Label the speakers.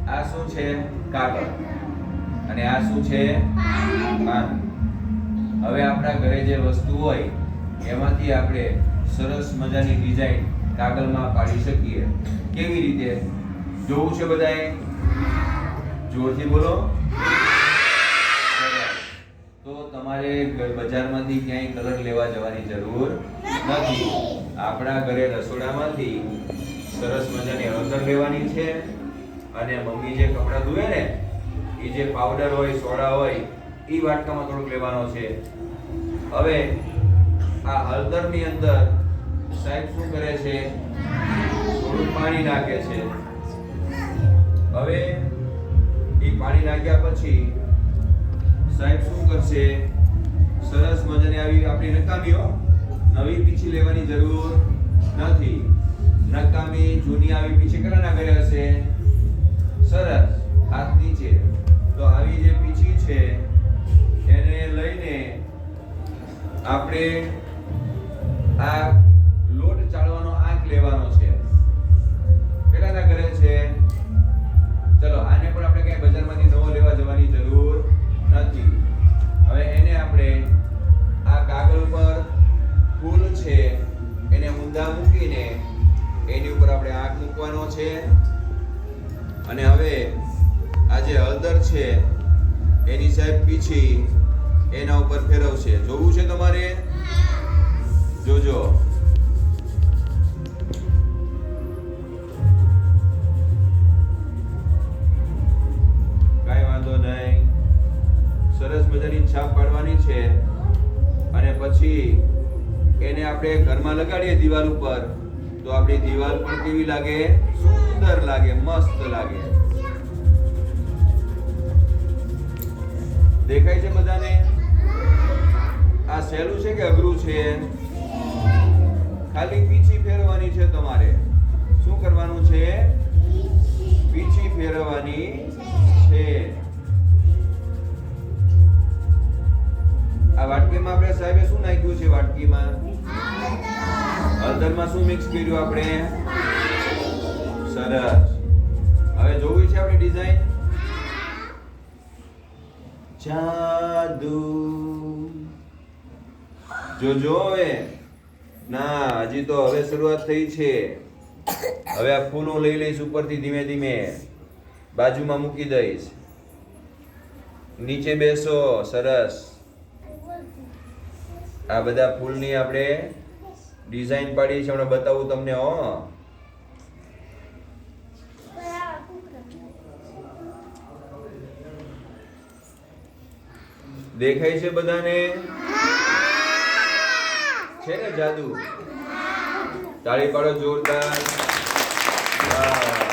Speaker 1: આ શું છે? કાગળ. અને આ શું છે? પાન. હવે આપણા ઘરે જે વસ્તુ હોય એમાંથી આપણે સરસ મજાની ડિઝાઇન કાગળમાં પાડી શકીએ. કેવી રીતે જોવું છે બધાએ? જોરથી બોલો. તો તમારે બજારમાંથી ક્યાંય કલર લેવા જવાની જરૂર નથી. આપણા ઘરે રસોડામાંથી સરસ મજાની હળદર લેવાની છે અને મમ્મી જે કપડાં ધોવે ને એ જે પાવડર હોય, સોડા હોય એ વાટકામાં થોડુંક લેવાનો છે. હવે આ હળદરની અંદર સાહેબ શું કરે છે? થોડું પાણી નાખે છે. હવે એ પાણી નાખ્યા પછી સાહેબ શું કરશે? સરસ મજાની આવી આપણી નકામીઓ, નવી પીછી લેવાની જરૂર નથી. નકામી જૂની આવી પીછી કલાના ઘરે હશે? સરસ, હાથ નીચે. તો આવી જે પીછી છે એને લઈને આપણે આ લોટ ચાળવાનો આંક લેવાનો છે. કેટલાના ઘરે છે? ચલો આને પણ આપણે ક્યાંય બજારમાંથી નવો લેવા જવાની જરૂર નથી. હવે એને આપણે આ કાગળ ઉપર ફૂલ છે એને ઊંધા મૂકીને એની ઉપર આપણે આંખ મૂકવાનો છે. અને હવે આ જે હળદર છે એની સાહેબ પીછી એના ઉપર ફેરવશે. જોવું છે તમારે? જોજો. કાંઈ વાંધો નહીં. સરસ મજાની છાપ પાડવાની છે અને પછી એને આપણે ઘરમાં લગાડીએ દિવાલ ઉપર તો આપણી દિવાલ પણ કેવી લાગે? સુંદર લાગે, મસ્ત લાગે. દેખાય છે બધાને? આ સહેલું છે કે અઘરું છે? ખાલી પીછી ફેરવવાની છે તમારે. શું કરવાનું છે? પીછી ફેરવવાની છે. આ વાટકીમાં આપણે સાહેબે શું નાખ્યું છે? વાટકીમાં હળદરમાં શું મિક્સ કર્યું આપણે? સરસ. હવે જોવી છે આપણી ડિઝાઇન? જાદુ. જોજો હવે. ના, હજી તો હવે શરૂઆત થઈ છે. હવે આ ફૂલ હું લઈ લઈશ ઉપરથી ધીમે ધીમે બાજુમાં મૂકી દઈશ. નીચે બેસો. સરસ. આ બધા ફૂલની આપણે ડિઝાઇન પાડી છે. હમણાં બતાવું તમને. દેખાય છે બધાને? છે ને જાદુ? તાળી પાડો જોરદાર. વાહ.